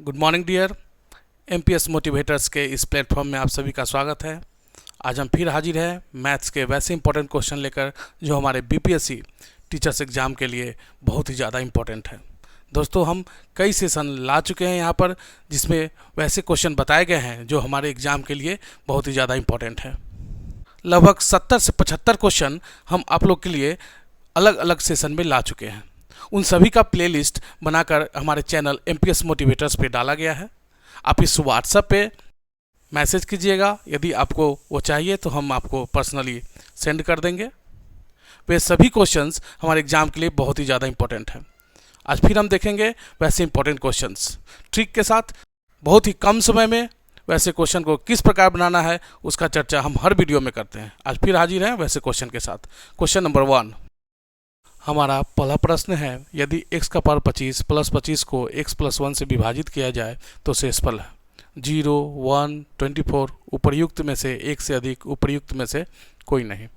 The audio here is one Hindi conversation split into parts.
Good morning dear MPS motivators के इस प्लेटफॉर्म में आप सभी का स्वागत है। आज हम फिर हाजिर हैं मैथ्स के वैसे इंपॉर्टेंट क्वेश्चन लेकर जो हमारे बीपीएससी टीचर्स एग्ज़ाम के लिए बहुत ही ज़्यादा इंपॉर्टेंट है। दोस्तों, हम कई सेशन ला चुके हैं यहाँ पर जिसमें वैसे क्वेश्चन बताए गए हैं जो हमारे एग्ज़ाम के लिए बहुत ही ज़्यादा इंपॉर्टेंट है। लगभग 70 से 75 क्वेश्चन हम आप लोग के लिए अलग अलग सेशन में ला चुके हैं। उन सभी का प्लेलिस्ट बनाकर हमारे चैनल एमपीएस मोटिवेटर्स पे डाला गया है। आप इस व्हाट्सएप पे मैसेज कीजिएगा, यदि आपको वो चाहिए तो हम आपको पर्सनली सेंड कर देंगे। वे सभी क्वेश्चंस हमारे एग्ज़ाम के लिए बहुत ही ज़्यादा इंपॉर्टेंट हैं। आज फिर हम देखेंगे वैसे इंपॉर्टेंट क्वेश्चंस ट्रिक के साथ, बहुत ही कम समय में वैसे क्वेश्चन को किस प्रकार बनाना है उसका चर्चा हम हर वीडियो में करते हैं। आज फिर हाजिर हैं वैसे क्वेश्चन के साथ। क्वेश्चन नंबर 1 हमारा पहला प्रश्न है, यदि x का पावर 25 प्लस 25 को x प्लस 1 से विभाजित किया जाए तो शेषफल है 0, 1, 24 उपर्युक्त में से एक से अधिक उपर्युक्त में से कोई नहीं।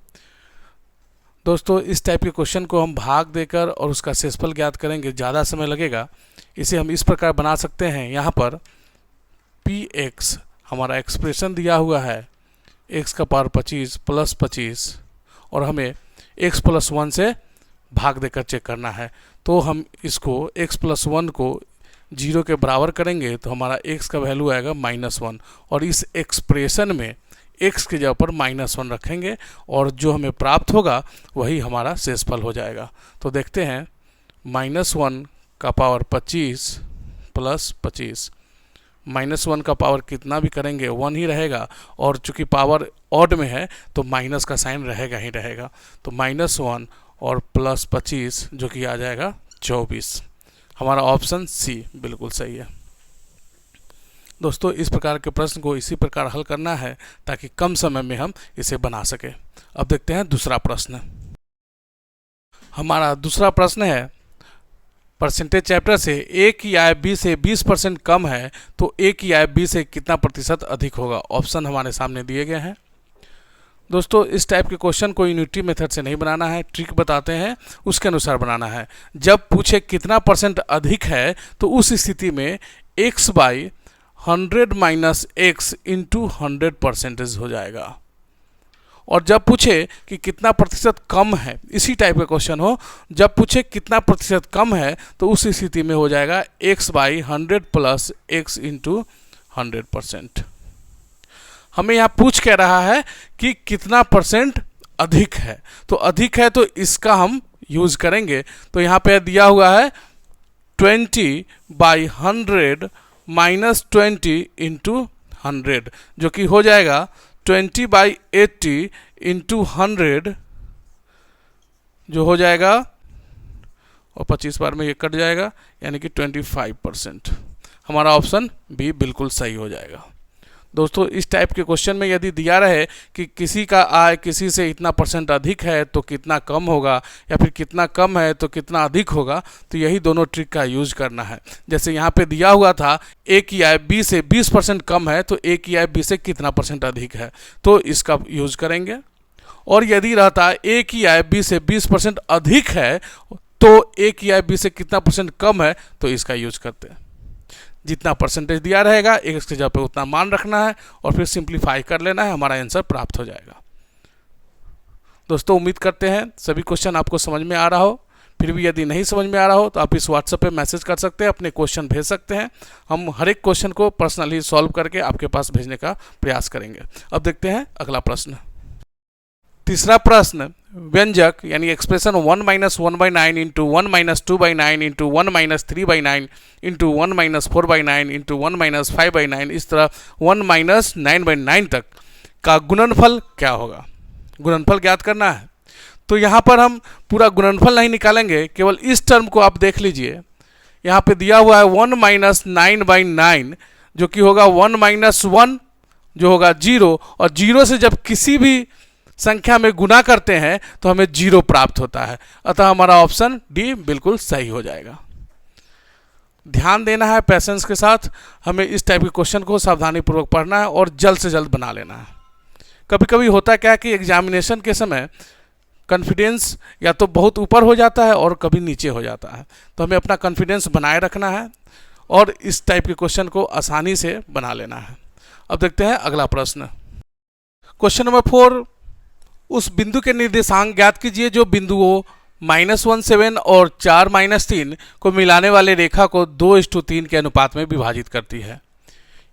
दोस्तों, इस टाइप के क्वेश्चन को हम भाग देकर और उसका शेषफल ज्ञात करेंगे, ज़्यादा समय लगेगा। इसे हम इस प्रकार बना सकते हैं। यहाँ पर px हमारा एक्सप्रेशन दिया हुआ है x का पावर 25 प्लस 25 और हमें x प्लस 1 से भाग देकर चेक करना है। तो हम इसको x प्लस 1 को 0 के बराबर करेंगे तो हमारा x का वैल्यू आएगा -1 और इस एक्सप्रेशन में x की जगह पर -1 रखेंगे और जो हमें प्राप्त होगा वही हमारा शेषफल हो जाएगा। तो देखते हैं, -1 का पावर 25 प्लस 25, -1 का पावर कितना भी करेंगे 1 ही रहेगा और चूंकि पावर ऑड में है तो माइनस का साइन रहेगा ही रहेगा। तो -1 और प्लस 25 जो कि आ जाएगा 24। हमारा ऑप्शन सी बिल्कुल सही है। दोस्तों, इस प्रकार के प्रश्न को इसी प्रकार हल करना है ताकि कम समय में हम इसे बना सकें। अब देखते हैं दूसरा प्रश्न। हमारा दूसरा प्रश्न है, परसेंटेज चैप्टर से a की आय b से 20% कम है तो a की आय b से कितना प्रतिशत अधिक होगा। ऑप्शन हमारे सामने दिए गए हैं। दोस्तों, इस टाइप के क्वेश्चन को यूनिटी मेथड से नहीं बनाना है, ट्रिक बताते हैं उसके अनुसार बनाना है। जब पूछे कितना परसेंट अधिक है तो उस स्थिति में x by 100 minus x into 100% हो जाएगा। और जब पूछे कि कितना प्रतिशत कम है, इसी टाइप का क्वेश्चन हो, जब पूछे कितना प्रतिशत कम है तो उस स्थिति में हो जाएगा x by 100 plus x into 100%। हमें यहाँ पूछ कह रहा है कि कितना परसेंट अधिक है, तो अधिक है तो इसका हम यूज करेंगे। तो यहाँ पे दिया हुआ है 20 बाई 100 माइनस 20 इंटू 100 जो कि हो जाएगा 20 बाई 80 इंटू 100 जो हो जाएगा, और 25 बार में ये कट जाएगा यानी कि 25%। हमारा ऑप्शन बी बिल्कुल सही हो जाएगा। दोस्तों, इस टाइप के क्वेश्चन में यदि दिया रहे कि किसी का आय किसी से इतना परसेंट अधिक है तो कितना कम होगा या फिर कितना कम है तो कितना अधिक होगा, तो यही दोनों ट्रिक का यूज करना है। जैसे यहाँ पे दिया हुआ था a की आय b से 20% कम है तो a की आय b से कितना परसेंट अधिक है, तो इसका यूज करेंगे। और यदि रहता a की आय b से 20% अधिक है तो a की आय b से कितना परसेंट कम है, तो इसका यूज करते हैं। जितना परसेंटेज दिया रहेगा एक की जगह पे उतना मान रखना है और फिर सिंप्लीफाई कर लेना है, हमारा आंसर प्राप्त हो जाएगा। दोस्तों, उम्मीद करते हैं सभी क्वेश्चन आपको समझ में आ रहा हो। फिर भी यदि नहीं समझ में आ रहा हो तो आप इस व्हाट्सएप पे मैसेज कर सकते हैं, अपने क्वेश्चन भेज सकते हैं। हम हर एक क्वेश्चन को पर्सनली सॉल्व करके आपके पास भेजने का प्रयास करेंगे। अब देखते हैं अगला प्रश्न। तीसरा प्रश्न, व्यंजक यानी expression 1 minus 1/9 into 1 minus 2/9 into 1 minus 3/9 into 1 minus 4/9 into 1 minus 5/9 इस तरह 1 माइनस 9/9 तक का गुणनफल क्या होगा। गुणनफल ज्ञात करना है। तो यहाँ पर हम पूरा गुणनफल नहीं निकालेंगे, केवल इस टर्म को आप देख लीजिए। यहाँ पे दिया हुआ है 1 माइनस 9/9 जो कि होगा 1 माइनस 1 जो होगा 0, और 0 से जब किसी भी संख्या में गुना करते हैं तो हमें 0 प्राप्त होता है। अतः हमारा ऑप्शन डी बिल्कुल सही हो जाएगा। ध्यान देना है पैसेंस के साथ, हमें इस टाइप के क्वेश्चन को सावधानी पूर्वक पढ़ना है और जल्द से जल्द बना लेना है। कभी कभी होता क्या है कि एग्जामिनेशन के समय कॉन्फिडेंस या तो बहुत ऊपर हो जाता है और कभी नीचे हो जाता है, तो हमें अपना कॉन्फिडेंस बनाए रखना है और इस टाइप के क्वेश्चन को आसानी से बना लेना है। अब देखते हैं अगला प्रश्न। क्वेश्चन नंबर 4, उस बिंदु के निर्देशांक ज्ञात कीजिए जो बिंदुओं -1 और 4 को मिलाने वाले रेखा को 2:3 के अनुपात में विभाजित करती है।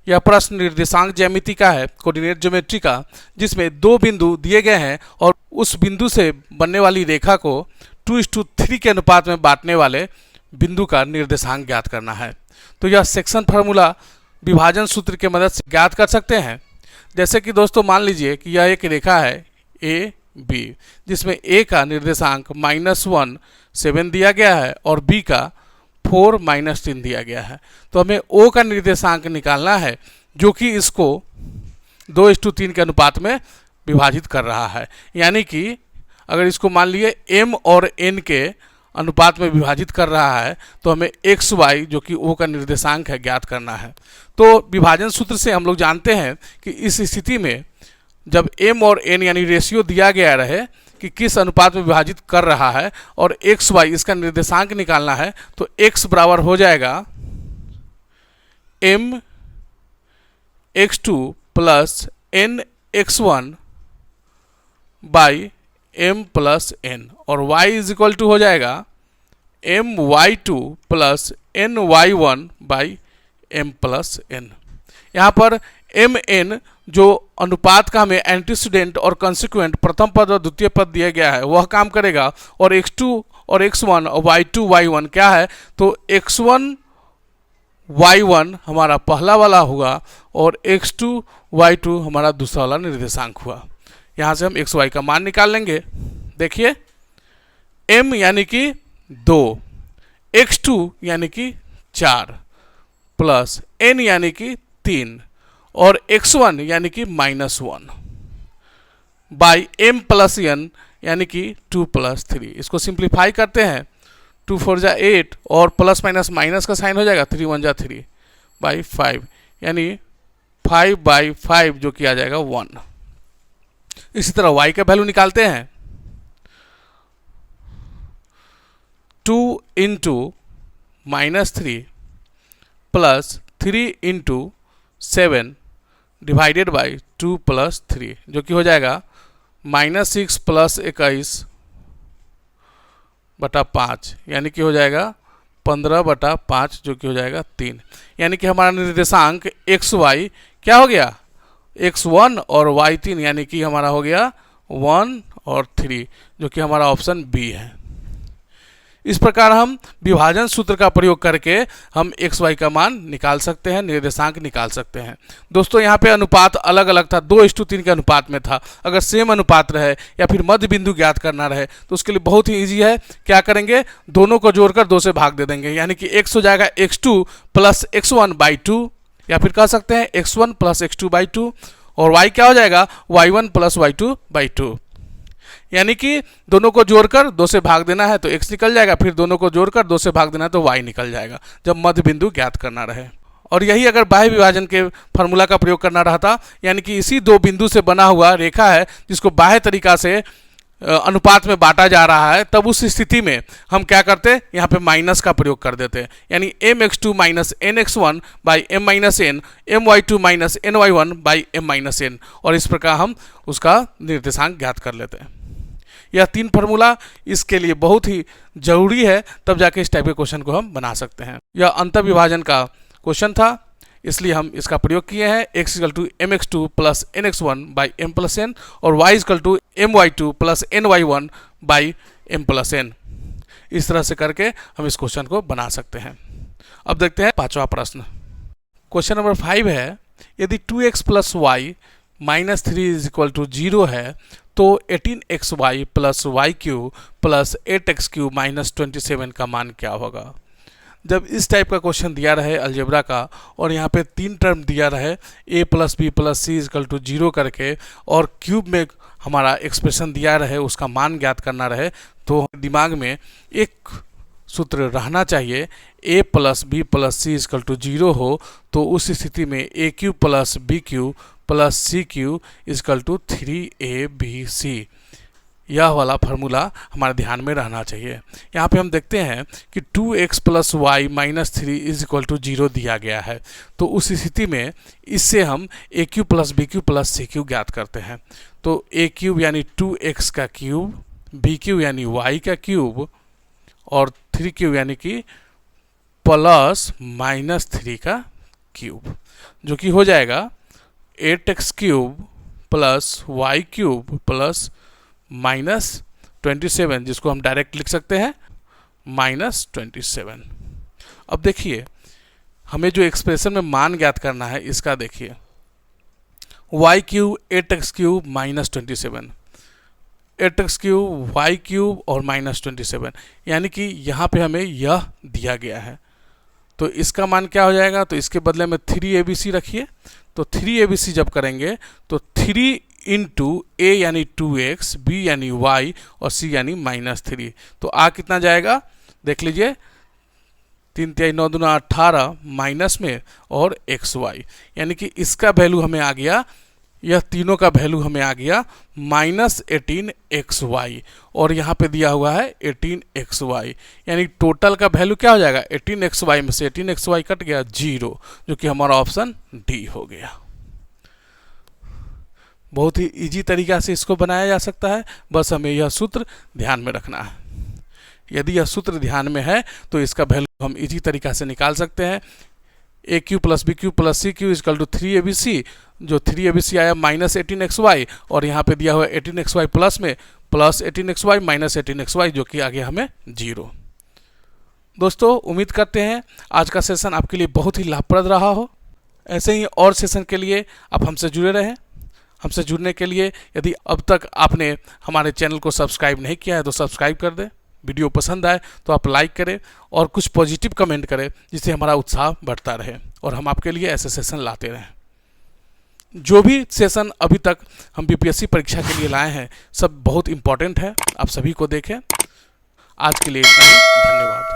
यह प्रश्न निर्देशांक ज्यामिति का है, कोऑर्डिनेट ज्योमेट्री का, जिसमें दो बिंदु दिए गए हैं और उस बिंदु से बनने वाली रेखा को 2:3 के अनुपात में बांटने वाले बिंदु का निर्देशांक ज्ञात करना है। तो यह सेक्शन फार्मूला विभाजन सूत्र की मदद से ज्ञात कर सकते हैं। जैसे कि दोस्तों मान लीजिए कि यह एक रेखा है ए बी, जिसमें ए का निर्देशांक -1 7 दिया गया है और बी का 4 -3 दिया गया है। तो हमें ओ का निर्देशांक निकालना है जो कि इसको 2:3 के अनुपात में विभाजित कर रहा है। यानी कि अगर इसको मान लिए m और n के अनुपात में विभाजित कर रहा है तो हमें एक्स वाई जो कि ओ का निर्देशांक है ज्ञात करना है। तो विभाजन सूत्र से हम लोग जानते हैं कि इस स्थिति में जब m और n यानी रेशियो दिया गया रहे कि किस अनुपात में विभाजित कर रहा है और एक्स वाई इसका निर्देशांक निकालना है, तो x बराबर हो जाएगा m x2 plus n x1 by m plus n और y इज इक्वल टू हो जाएगा m y2 plus n y1 by m plus n। यहाँ पर m n जो अनुपात का हमें एंटीसीडेंट और कंसिक्वेंट प्रथम पद और द्वितीय पद दिया गया है वह काम करेगा, और x2 और x1 और y2 y1 क्या है, तो x1 y1 हमारा पहला वाला हुआ और x2 y2 हमारा दूसरा वाला निर्देशांक हुआ। यहाँ से हम x y का मान निकाल लेंगे। देखिए m यानी कि 2, x2 यानी कि 4 प्लस n यानी कि 3 और x1 यानी कि -1 बाई m प्लस n यानी कि 2 + 3। इसको सिंप्लीफाई करते हैं, 2 4 जा 8 और प्लस माइनस माइनस का साइन हो जाएगा, 3 1 जा 3 बाई 5 यानी 5/5 जो कि आ जाएगा 1। इसी तरह y का वैल्यू निकालते हैं, 2 × -3 प्लस 3 × 7 डिवाइडेड बाई 2 + 3 जो कि हो जाएगा -6 + 21 बटा 5 यानी कि हो जाएगा 15/5 जो कि हो जाएगा 3। यानी कि हमारा निर्देशांक एक्स वाई क्या हो गया, x1 और y3 यानी कि हमारा हो गया 1 और 3 जो कि हमारा ऑप्शन बी है। इस प्रकार हम विभाजन सूत्र का प्रयोग करके हम एक्स वाई का मान निकाल सकते हैं, निर्देशांक निकाल सकते हैं। दोस्तों यहाँ पे अनुपात अलग अलग था, 2:3 के अनुपात में था। अगर सेम अनुपात रहे या फिर मध्य बिंदु ज्ञात करना रहे तो उसके लिए बहुत ही ईजी है। क्या करेंगे, दोनों को जोड़कर 2 से भाग दे देंगे, यानी कि x हो जाएगा x2 प्लस x1/2 या फिर कह सकते हैं x1 प्लस x2/2 और y क्या हो जाएगा y1 प्लस y2/2। यानी कि दोनों को जोड़कर 2 से भाग देना है तो x निकल जाएगा, फिर दोनों को जोड़कर 2 से भाग देना है तो y निकल जाएगा जब मध्य बिंदु ज्ञात करना रहे। और यही अगर बाह्य विभाजन के फार्मूला का प्रयोग करना रहता, यानी कि इसी 2 बिंदु से बना हुआ रेखा है जिसको बाह्य तरीका से अनुपात में बांटा जा रहा है, तब उस स्थिति में हम क्या करते, यहाँ पे माइनस का प्रयोग कर देते, यानी mx2 minus nx1 by m minus n, my2 minus ny1 by m minus n, और इस प्रकार हम उसका निर्देशांक ज्ञात कर लेते हैं। यह 3 फार्मूला इसके लिए बहुत ही जरूरी है, तब जाके इस टाइप के क्वेश्चन को हम बना सकते हैं। यह अंतर्विभाजन का क्वेश्चन था, इसलिए हम इसका प्रयोग किए हैं। x = mx2 plus nx1 by m plus n और y = my2 plus ny1 by m plus n। इस तरह से करके हम इस क्वेश्चन को बना सकते हैं। अब देखते हैं 5वां प्रश्न। क्वेश्चन नंबर 5 है, यदि 2x प्लस y माइनस 3 = 0 है तो 18xy plus y³ plus 8x³ minus 27 का मान क्या होगा। जब इस टाइप का क्वेश्चन दिया रहे अलजेब्रा का और यहाँ पे 3 टर्म दिया रहे a plus b plus c = 0 करके और क्यूब में हमारा एक्सप्रेशन दिया रहे, उसका मान ज्ञात करना रहे, तो दिमाग में एक सूत्र रहना चाहिए, a plus b plus c = 0 हो तो उस स्थिति में a³ plus b³ plus c³ = 3abc। यह वाला फार्मूला हमारे ध्यान में रहना चाहिए। यहाँ पे हम देखते हैं कि 2x plus y minus 3 is equal to 0 दिया गया है। तो उस स्थिति में इससे हम A cube plus B cube plus C cube ज्ञात करते हैं। तो ए क्यूब यानी 2x का क्यूब, बी क्यूब यानी y का क्यूब और 3 क्यूब यानी कि प्लस माइनस 3 का क्यूब, जो कि हो जाएगा 8x cube plus y cube plus minus 27, जिसको हम डायरेक्ट लिख सकते हैं माइनस 27। अब देखिए हमें जो एक्सप्रेशन में मान ज्ञात करना है इसका देखिए, y cube 8x cube minus 27, 8x cube y cube और माइनस 27, यानी कि यहाँ पे हमें यह दिया गया है। तो इसका मान क्या हो जाएगा, तो इसके बदले में 3abc रखिए। तो 3abc जब करेंगे तो 3 इंटू ए यानी 2x, बी यानी y और c यानी माइनस 3। तो आ कितना जाएगा देख लीजिए, 3 3 9 2 18 माइनस में और xy, यानी कि इसका वैल्यू हमें आ गया, यह तीनों का वैल्यू हमें आ गया माइनस 18xy और यहाँ पे दिया हुआ है 18xy, यानी टोटल का वैल्यू क्या हो जाएगा, 18xy में से 18xy कट गया 0, जो कि हमारा ऑप्शन डी हो गया। बहुत ही इजी तरीका से इसको बनाया जा सकता है, बस हमें यह सूत्र ध्यान में रखना है। यदि यह सूत्र ध्यान में है तो इसका वैल्यू हम इजी तरीका से निकाल सकते हैं। A cube plus B cube plus C cube equal to 3abc, जो 3abc आया माइनस 18xy और यहाँ पे दिया हुआ 18xy प्लस में प्लस 18xy माइनस 18xy, जो कि आ गया हमें 0। दोस्तों उम्मीद करते हैं आज का सेशन आपके लिए बहुत ही लाभप्रद रहा हो। ऐसे ही और सेशन के लिए आप हमसे जुड़े रहें। हमसे जुड़ने के लिए यदि अब तक आपने हमारे चैनल को सब्सक्राइब नहीं किया है तो सब्सक्राइब कर दें। वीडियो पसंद आए तो आप लाइक करें और कुछ पॉजिटिव कमेंट करें, जिससे हमारा उत्साह बढ़ता रहे और हम आपके लिए ऐसे सेशन लाते रहें। जो भी सेशन अभी तक हम बीपीएससी परीक्षा के लिए लाए हैं सब बहुत इम्पॉर्टेंट है, आप सभी को देखें। आज के लिए इतना ही, धन्यवाद।